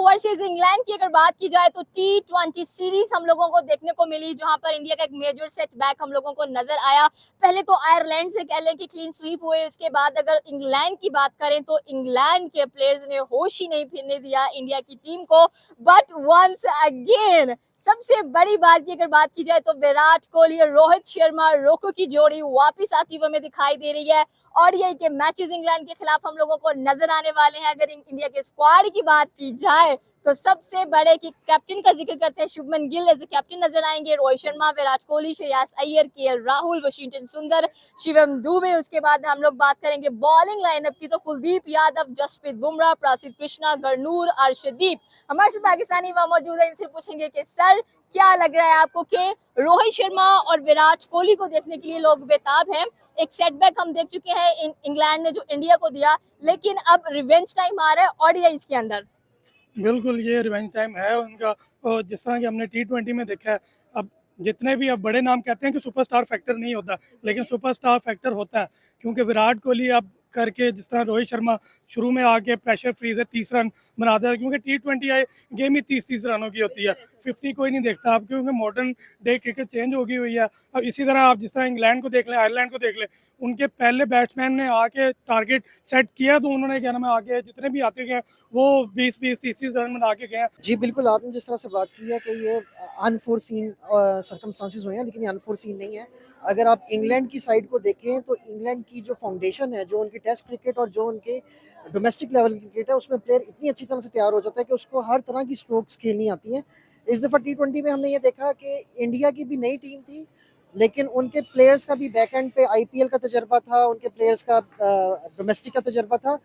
Versus England की अगर बात की जाए तो T20 सीरीज हम लोगों को देखने को मिली, जहां पर इंडिया का एक मेजर सेटबैक हम लोगों को नजर आया। पहले तो आयरलैंड से कह लें कि क्लीन स्वीप हुए, उसके बाद अगर इंग्लैंड की बात करें तो इंग्लैंड के प्लेयर्स ने होश ही नहीं फिरने दिया इंडिया की टीम को। बट वंस अगेन सबसे बड़ी बात की अगर बात की जाए तो विराट कोहली और रोहित शर्मा रोको की जोड़ी वापिस आती हुई हमें दिखाई दे रही है। और ये के मैचेस इंग्लैंड के खिलाफ हम लोगों को नजर आने वाले हैं। अगर इंडिया के स्क्वाड की बात की जाए तो सबसे बड़े की कैप्टन का जिक्र करते हैं, Shubman Gill as a captain नजर आएंगे, रोहित शर्मा, विराट कोहली, श्रेयस अय्यर, केएल राहुल, वशिंगटन सुंदर, शिवम दुबे। उसके बाद हम लोग बात करेंगे बॉलिंग लाइनअप की तो कुलदीप यादव, जसप्रीत बुमराह, प्रसिद्ध कृष्णा, गरनूर, अर्शदीप। हमारे साथ पाकिस्तानी वहां मौजूद है, इनसे पूछेंगे कि सर क्या लग रहा है आपको कि रोहित शर्मा और विराट कोहली को देखने के लिए लोग बेताब हैं। एक सेटबैक हम देख चुके हैं इंग्लैंड ने जो इंडिया को दिया, लेकिन अब रिवेंज टाइम आ रहा है ओडीआईज के अंदर। बिल्कुल ये रिवेंज टाइम है उनका। और जिस तरह कि हमने T20 में देखा है, अब जितने भी अब बड़े नाम कहते हैं कि सुपरस्टार फैक्टर नहीं होता, लेकिन सुपरस्टार फैक्टर होता है, क्योंकि विराट कोहली अब करके जिस तरह रोहित शर्मा शुरू में आके प्रेशर फ्री से 30 रन बनाता है, क्योंकि T20 गेम ही 30-30 रनों की होती है, 50 कोई नहीं देखता अब, क्योंकि मॉडर्न डे क्रिकेट चेंज हो गई हुई है। अब इसी तरह आप जिस तरह इंग्लैंड को देख लें, आयरलैंड को देख लें, उनके पहले बैट्समैन ने आके टारगेट सेट किया तो उन्होंने क्या नाम है आगे जितने भी आते गए वो 20-20 30-30 रन बना के गए। जी बिल्कुल, आपने जिस तरह से बात की है कि ये अनफोर्सीन सर्कमस्टांसेस हुए हैं, लेकिन ये अनफोर्सीन नहीं है। अगर आप इंग्लैंड की साइड को देखें तो इंग्लैंड की जो फाउंडेशन है, जो उनकी टेस्ट क्रिकेट और जो उनके डोमेस्टिक लेवल की क्रिकेट है, उसमें प्लेयर इतनी अच्छी तरह से तैयार हो जाता है कि उसको हर तरह की स्ट्रोक्स खेलनी आती हैं। इस दफ़ा T20 में हमने ये देखा कि इंडिया की भी नई टीम थी, लेकिन उनके प्लेयर्स का भी बैक एंड पे आईपीएल का तजर्बा था, उनके प्लेयर्स का डोमेस्टिक का तजर्बा था।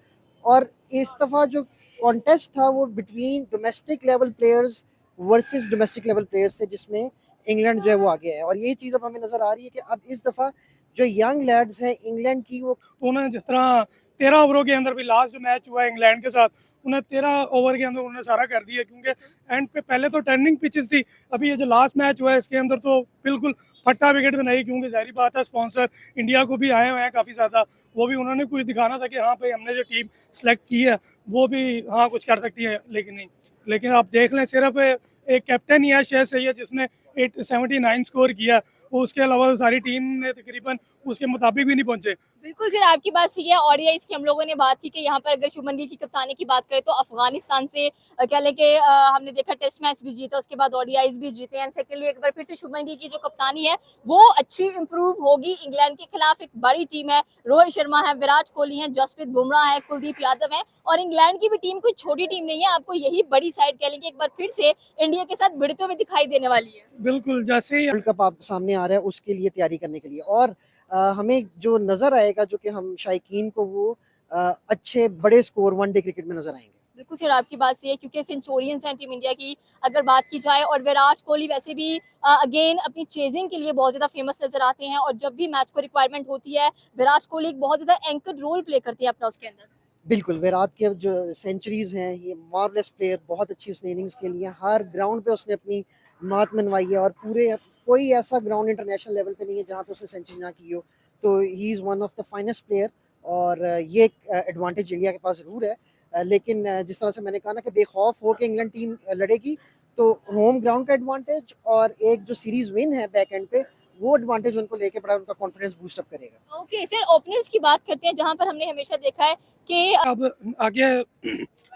और इस दफ़ा जो कॉन्टेस्ट था वो between domestic level players versus domestic level players थे, जिसमें इंग्लैंड जो है वो आगे है। और यही चीज़ अब हमें नज़र आ रही है कि अब इस दफ़ा जो यंग लैड्स हैं इंग्लैंड की, वो उन्होंने जिस तरह 13 ओवरों के अंदर भी लास्ट जो मैच हुआ है इंग्लैंड के साथ, उन्हें 13 ओवर के अंदर उन्होंने सारा कर दिया, क्योंकि एंड पे पहले तो टर्निंग पिचेस थी। अभी ये जो लास्ट मैच हुआ है इसके अंदर तो बिल्कुल फट्टा विकेट बनाई, क्योंकि जाहिर बात है स्पॉन्सर इंडिया को भी आए हुए हैं काफ़ी ज़्यादा, वो भी उन्होंने कुछ दिखाना था कि हाँ भाई हमने जो टीम सेलेक्ट की है वो भी हाँ कुछ कर सकती है, लेकिन नहीं। लेकिन आप देख लें सिर्फ एक कैप्टन ही है श्रेयस अय्यर जिसने 879 स्कोर किया, वो उसके अलावा सारी टीम ने तकरीबन उसके मुताबिक भी नहीं पहुंचे। बिल्कुल सर, आपकी बात सही है। ओडीआईज की हम लोगों ने बात की कि यहाँ पर अगर शुभमन गिल की कप्तानी की बात करें तो अफगानिस्तान से कह लें कि हमने देखा टेस्ट मैच भी जीता, उसके बाद ओडीआईज भी जीते एंड सेकेंडली एक बार फिर से शुभमन गिल की जो कप्तानी है वो अच्छी इंप्रूव होगी। इंग्लैंड के खिलाफ एक बड़ी टीम है, रोहित शर्मा है, विराट कोहली है, जसप्रीत बुमराह है, कुलदीप यादव है, और इंग्लैंड की भी टीम कोई छोटी टीम नहीं है। आपको यही बड़ी साइड कह लें कि एक बार फिर से इंडिया के साथ भिड़ते हुए दिखाई देने वाली है। बिल्कुल, जैसे ही वर्ल्ड कप आप सामने आ रहा है उसके लिए तैयारी करने के लिए। और हमें जो नज़र आएगा, जो कि हम शायकीन को वो अच्छे बड़े स्कोर वनडे क्रिकेट में नज़र आएंगे। बिल्कुल सर, आपकी बात सही है, क्योंकि सेंचुरियंस हैं टीम इंडिया की अगर बात की जाए, और विराट कोहली वैसे भी अगेन अपनी चेजिंग के लिए बहुत ज़्यादा फेमस नजर आते हैं, और जब भी मैच को रिक्वायरमेंट होती है विराट कोहली एक बहुत ज़्यादा एंकर रोल प्ले करते हैं अपना उसके अंदर। बिल्कुल, विराट के जो सेंचुरीज़ हैं, ये मार्वलेस प्लेयर, बहुत अच्छी उसने इनिंग्स खेली है, हर ग्राउंड पे उसने अपनी मात मनवाई है, और पूरे कोई ऐसा ग्राउंड इंटरनेशनल लेवल पे नहीं है जहाँ पे उसने सेंचुरी ना की हो। तो he is one of the finest player, और ये एक एडवांटेज इंडिया के पास ज़रूर है। लेकिन जिस तरह से मैंने कहा ना कि बेखौफ हो के इंग्लैंड टीम लड़ेगी, तो होम ग्राउंड का एडवांटेज और एक जो सीरीज़ विन है बैक एंड पे, वो एडवांटेज उनको लेके बड़ा उनका कॉन्फिडेंस बूस्ट अप करेगा। ओके सर, ओपनर्स की बात करते हैं, जहां पर हमने हमेशा देखा है कि अब आगे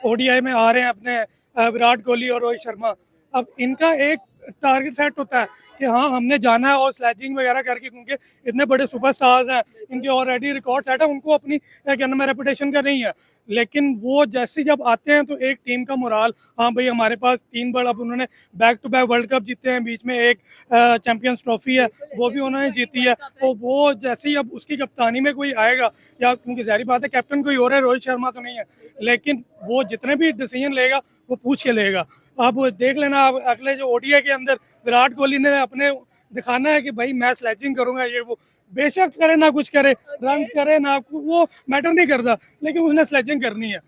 ओडीआई में आ रहे हैं अपने विराट कोहली और रोहित शर्मा। अब इनका एक टारगेट सेट होता है कि हाँ हमने जाना है और स्लेजिंग वगैरह करके, क्योंकि इतने बड़े सुपरस्टार्स हैं, इनके ऑलरेडी रिकॉर्ड सेट है, उनको अपनी क्या नाम है रेपुटेशन का नहीं है। लेकिन वो जैसे जब आते हैं तो एक टीम का मोराल, हाँ भाई हमारे पास 3 बार अब उन्होंने back to back world cup जीते हैं, बीच में एक चैंपियंस ट्रॉफी है वो भी उन्होंने जीती है। तो वो जैसे ही अब उसकी कप्तानी में कोई आएगा, या क्योंकि जाहिर बात है कैप्टन कोई और है, रोहित शर्मा तो नहीं है, लेकिन वो जितने भी डिसीजन लेगा वो पूछ के लेगा। आप देख लेना, आप अगले जो ओडीआई के अंदर विराट कोहली ने अपने दिखाना है कि भाई मैं स्लेजिंग करूंगा, ये वो बेशक करे ना कुछ करे, रन करे ना, वो मैटर नहीं करता, लेकिन उसने स्लेजिंग करनी है।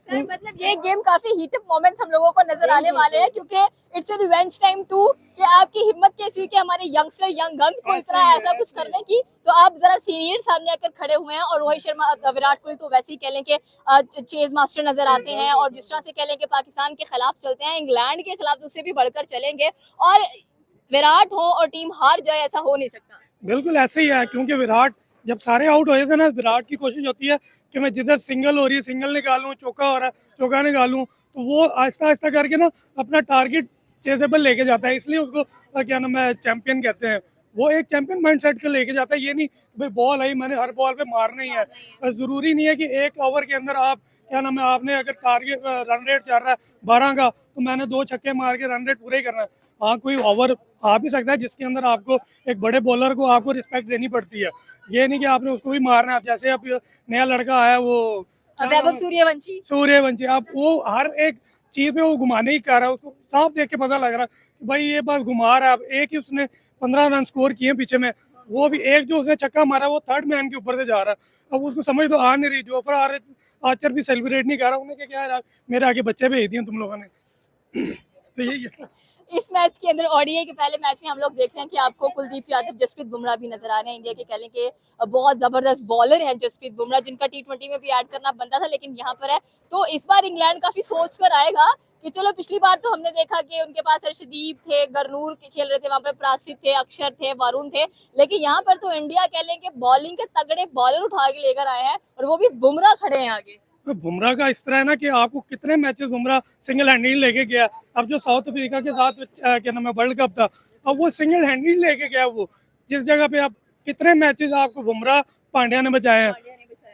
सर मतलब ये गेम काफी हीट अप मोमेंट्स हम लोगों को नजर आने वाले हैं, क्योंकि it's a revenge time to कि आपकी हिम्मत कैसी हुई कि हमारे यंगस्टर यंग गन्स को इतना ऐसा कुछ करने की। तो आप जरा सीनियर सामने आकर खड़े हुए हैं और रोहित शर्मा विराट कोहली तो वैसे ही कह लें कि चेज मास्टर नजर आते हैं, और जिस तरह से कह लें कि पाकिस्तान के खिलाफ चलते हैं, इंग्लैंड के खिलाफ तो उससे भी बढ़कर चलेंगे, और विराट हो और टीम हार जाए ऐसा हो नहीं सकता। बिल्कुल ऐसे ही है, क्योंकि विराट जब सारे आउट हो जाते हैं ना, विराट की कोशिश होती है कि मैं जिधर सिंगल हो रही है सिंगल निकालूं, चौका हो रहा है चौका निकालूं, तो वो आहिस्ता आहिस्ता करके ना अपना टारगेट चेजेबल लेके जाता है, इसलिए उसको क्या नाम है चैंपियन कहते हैं। वो एक चैंपियन माइंडसेट के लेके जाता है, ये नहीं कि भाई बॉल आई मैंने हर बॉल पे मारना ही है। जरूरी नहीं है कि एक ओवर के अंदर आप क्या नाम है, आपने अगर टारगेट रन रेट चल रहा है 12 का, तो मैंने 2 छक्के मार के रन रेट पूरे ही करना है। हाँ, कोई ओवर आ भी सकता है जिसके अंदर आपको एक बड़े बॉलर को आपको रिस्पेक्ट देनी पड़ती है, ये नहीं कि आपने उसको भी मारना है। जैसे अब नया लड़का आया वो वैभव सूर्यवंशी, सूर्यवंशी, आप वो हर एक चीज पे वो घुमाने ही कर रहा है, उसको साफ देख के पता लग रहा है कि भाई ये बस घुमा रहा है। अब एक ही उसने 15 रन स्कोर किए पीछे में, वो भी एक जो उसने छक्का मारा वो थर्ड मैन के ऊपर से जा रहा है। अब उसको समझ तो आ नहीं रही, जोफ्रा आर्चर भी सेलिब्रेट नहीं कर रहा, उन्हें क्या यार मेरे आगे बच्चे भेज दिए तुम लोगों ने। तो यही है। इस मैच के अंदर ओडीआई के पहले मैच में हम लोग देख रहे हैं कि आपको कुलदीप यादव, जसप्रीत बुमराह भी नजर आ रहे हैं। इंडिया के कह लें कि बहुत जबरदस्त बॉलर हैं जसप्रीत बुमराह, जिनका टी20 में भी ऐड करना बनता था लेकिन यहाँ पर है। तो इस बार इंग्लैंड काफी सोच कर आएगा कि चलो, पिछली बार तो हमने देखा कि उनके पास अर्शदीप थे, गरनूर के खेल रहे थे, वहां पर प्रासित थे, अक्षर थे, वरुण थे, लेकिन यहाँ पर तो इंडिया कह लें कि बॉलिंग के तगड़े बॉलर उठा के लेकर आए हैं, और वो भी बुमराह खड़े हैं आगे। तो बुमराह का इस तरह है ना कि आपको कितने मैचेस बुमराह सिंगल हैंडेड लेके गया। अब जो साउथ अफ्रीका के साथ क्या नाम है वर्ल्ड कप था, अब वो सिंगल हैंडेड लेके गया। वो जिस जगह पे आप कितने मैचेस आपको बुमराह पांड्या ने बचाए हैं,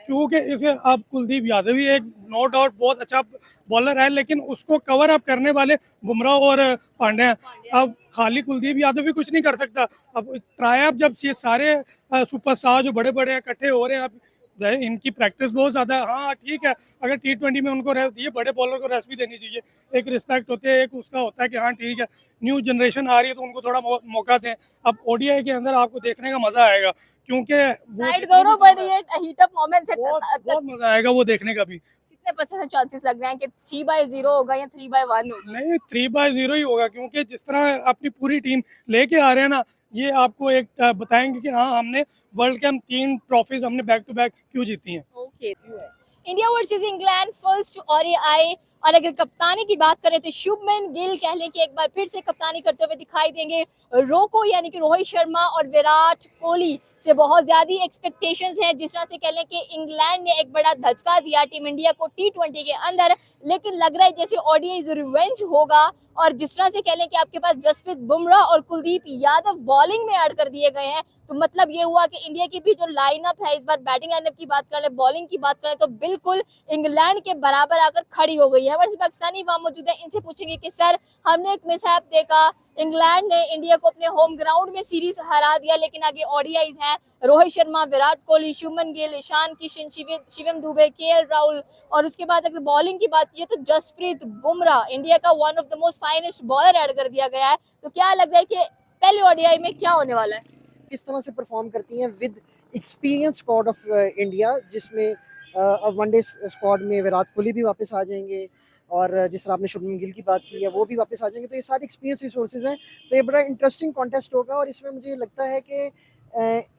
क्योंकि इसे अब कुलदीप यादव भी एक नो डाउट बहुत अच्छा बॉलर है, लेकिन उसको कवर अप करने वाले बुमराह और पांड्या हैं। अब खाली कुलदीप यादव भी कुछ नहीं कर सकता। अब ट्राई अब जब ये सारे सुपरस्टार जो बड़े बड़े इकट्ठे हो रहे हैं, अब इनकी प्रैक्टिस बहुत ज्यादा है। हाँ ठीक है, अगर टी20 में उनको रेस्ट दिए, बड़े बॉलर को रेस्ट भी देनी चाहिए, एक रिस्पेक्ट होती है, एक उसका होता है कि हाँ ठीक है न्यू जनरेशन आ रही है तो उनको थोड़ा मौका दें। अब ओडीआई के अंदर आपको देखने का मजा आएगा, क्योंकि साइड दोनों बड़ी है, हीट अप मोमेंट्स है। बहुत मजा आएगा वो देखने का भी। कितने परसेंट चांसेस लग रहे हैं कि 3/0 होगा या 3/1 होगा? नहीं, 3/0 ही होगा, क्योंकि जिस तरह अपनी पूरी टीम लेके आ रहे हैं ना, ये आपको एक बताएंगे कि हाँ हमने वर्ल्ड कप 3 ट्रॉफीज हमने बैक टू बैक क्यों जीती हैं। Okay, India versus England first ODI. और अगर कप्तानी की बात करें तो शुभमन गिल कह लें कि एक बार फिर से कप्तानी करते हुए दिखाई देंगे। रोको यानी कि रोहित शर्मा और विराट कोहली से बहुत ज्यादा एक्सपेक्टेशंस हैं। जिस तरह से कह लें कि इंग्लैंड ने एक बड़ा धचका दिया टीम इंडिया को टी20 के अंदर, लेकिन लग रहा है जैसे ओडीआई रिवेंज होगा। और जिस तरह से कह लें कि आपके पास जसप्रीत बुमराह और कुलदीप यादव बॉलिंग में ऐड कर दिए गए हैं, तो मतलब ये हुआ कि इंडिया की भी जो लाइनअप है, इस बार बैटिंग लाइनअप की बात करें, बॉलिंग की बात करें, तो बिल्कुल इंग्लैंड के बराबर आकर खड़ी हो गई है। हमारे पाकिस्तानी वहां मौजूद है, इनसे पूछेंगे कि सर हमने एक मिसहैप देखा, इंग्लैंड ने इंडिया को अपने होम ग्राउंड में सीरीज हरा दिया, लेकिन आगे ओडीआईज हैं, रोहित शर्मा, विराट कोहली, शुभमन गिल, ईशान किशन, शिवम दुबे, केएल राहुल, और उसके बाद अगर बॉलिंग की बात की तो जसप्रीत बुमराह, इंडिया का one of the most finest bowler add कर दिया गया है। तो क्या लग रहा है कि पहले ओडीआई में क्या होने वाला है? किस तरह से परफॉर्म करती हैं with experience squad of India, जिसमें अब वनडे स्क्वाड में विराट कोहली भी वापस आ जाएंगे, और जिस तरह आपने शुभमन गिल की बात की है वो भी वापस आ जाएंगे। तो ये सारे एक्सपीरियंस रिसोर्सेज हैं, तो ये बड़ा इंटरेस्टिंग कॉन्टेस्ट होगा। और इसमें मुझे लगता है कि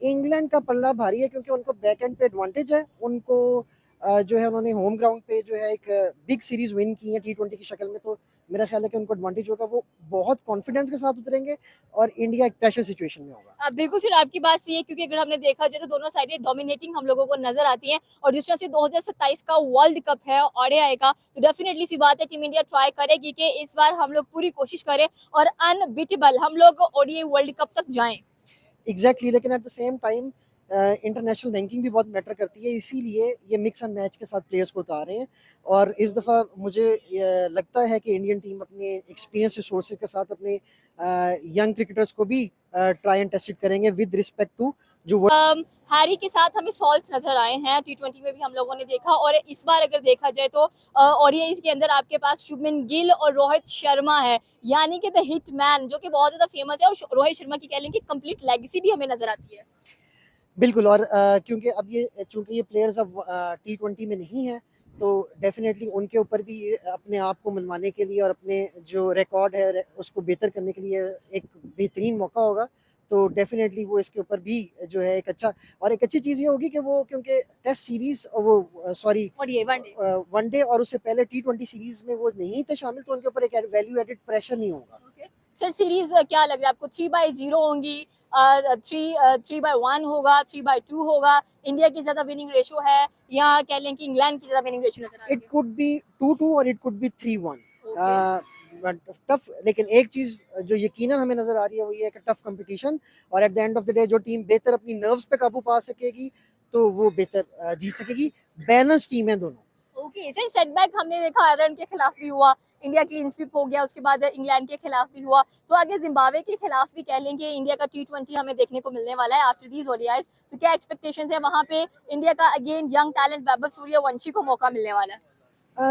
इंग्लैंड का पल्ला भारी है, क्योंकि उनको बैक एंड पे एडवांटेज है। उनको जो है उन्होंने होम ग्राउंड पे जो है एक बिग सीरीज विन की है टी20 की शक्ल में, तो मेरा ख्याल है कि उनको एडवांटेज होगा। वो बहुत कॉन्फिडेंस के साथ उतरेंगे और इंडिया एक प्रेशर सिचुएशन में होगा। बिल्कुल सर, आपकी बात सही है, क्योंकि अगर हमने देखा जाए तो दोनों साइडें डोमिनेटिंग हम लोगों को नजर आती हैं। और जिस तरह से 2027 का वर्ल्ड कप है ओडीआई का, तो डेफिनेटली सी बात है टीम इंडिया ट्राई करेगी कि इस बार हम लोग पूरी कोशिश करें और अनबीटेबल हम लोग ओडीआई वर्ल्ड कप तक जाएं। एग्जैक्टली, लेकिन at the same time international ranking भी बहुत मैटर करती है, इसीलिए ये मिक्स एंड मैच के साथ प्लेयर्स को उतार रहे हैं। और इस दफ़ा मुझे लगता है कि इंडियन टीम अपने एक्सपीरियंस रिसोर्सेज के साथ अपने यंग क्रिकेटर्स को भी ट्राई एंड टेस्ट करेंगे विद रिस्पेक्ट टू जो हैरी के साथ हमें सॉल्ट नजर आए हैं, टी20 में भी हम लोगों ने देखा। और इस बार अगर देखा जाए तो ओडीआई के अंदर आपके पास शुभमन गिल और रोहित शर्मा है, यानी कि द हिट मैन, जो कि बहुत ज्यादा फेमस है। और रोहित शर्मा की कह लें कि कंप्लीट लेगेसी भी हमें नजर आती है। बिल्कुल। और क्योंकि अब ये चूंकि ये प्लेयर्स अब टी20 में नहीं है, तो डेफिनेटली उनके ऊपर भी अपने आप को मनवाने के लिए और अपने जो रिकॉर्ड है उसको बेहतर करने के लिए एक बेहतरीन मौका होगा। तो डेफिनेटली वो इसके ऊपर भी जो है एक अच्छी चीज़ ये होगी कि वो क्योंकि टेस्ट सीरीज वो सॉरी और ये वनडे वनडे और उससे पहले T20 सीरीज में वो नहीं थे शामिल, तो उनके ऊपर एक वैल्यू एडेड प्रेशर नहीं होगा। सर सीरीज क्या लग रहा है आपको? 3/0 होंगी, 3/1 होगा, 3/2 होगा? इंडिया की ज्यादा विनिंग रेशो है या कह लें कि इंग्लैंड की ज्यादा विनिंग रेशो नजर आ रही इट कुड बी 2-2 और इट कुड बी 3-1। है? टफ, लेकिन एक चीज जो यकीनन हमें नजर आ रही है वो ये है कि टफ कंपटीशन, और at the end of the day जो टीम बेहतर अपनी नर्व्स पे काबू पा सकेगी तो वो बेहतर जीत सकेगी। बैलेंस टीम है दोनों। ओके सर, सेटबैक हमने देखा आयरलैंड के खिलाफ भी हुआ, इंडिया क्लीन स्वीप हो गया, उसके बाद इंग्लैंड के खिलाफ भी हुआ, तो आगे जिम्बाब्वे के खिलाफ भी कह लें कि इंडिया का T20 हमें देखने को मिलने वाला है आफ्टर दीज ओडीआईज। तो क्या एक्सपेक्टेशंस है वहां पे? इंडिया का again young talent Vaibhav Suryavanshi को मौका मिलने वाला है?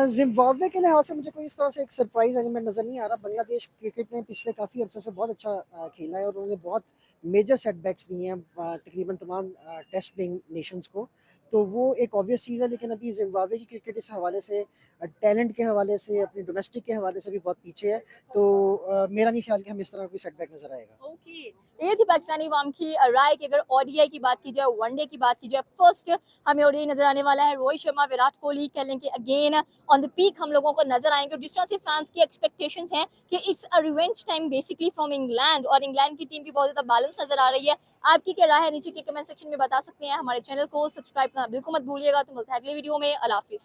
जिम्बाब्वे के लिहाज से मुझे कोई इस तरह से एक सरप्राइज एलिमेंट नजर नहीं आ रहा। बांग्लादेश क्रिकेट ने पिछले काफ़ी अरसे से बहुत अच्छा खेला है और उन्होंने बहुत मेजर सेटबैक्स दिए हैं तकरीबन तमाम टेस्ट प्लेइंग नेशंस को। तो वो एक ऑब्वियस चीज़ है, लेकिन अभी जिम्बाब्वे की क्रिकेट इस हवाले से टैलेंट के हवाले से अपनी डोमेस्टिक के हवाले से भी बहुत पीछे है। तो मेरा नहीं ख्याल कि हमें इस तरह कोई सेटबैक नजर आएगा। ओके, ये थी पाकिस्तानी अवाम की राय कि अगर ओडीआई की बात की जाए, वनडे की बात की जाए, फर्स्ट हमें ओडीआई नजर आने वाला है रोहित शर्मा, विराट कोहली कह लें कि अगेन ऑन द पीक हम लोगों को नजर आएंगे। और जिस तरह से फैंस की एक्सपेक्टेशंस हैं कि it's a revenge time basically from England, और इंग्लैंड की टीम भी बहुत ज्यादा बैलेंस नजर आ रही है। आपकी क्या राय है नीचे के कमेंट सेक्शन में बता सकते हैं। हमारे चैनल को सब्सक्राइब करना बिल्कुल मत भूलिएगा। तो मिलते हैं अगले वीडियो में। अल्लाह हाफिज।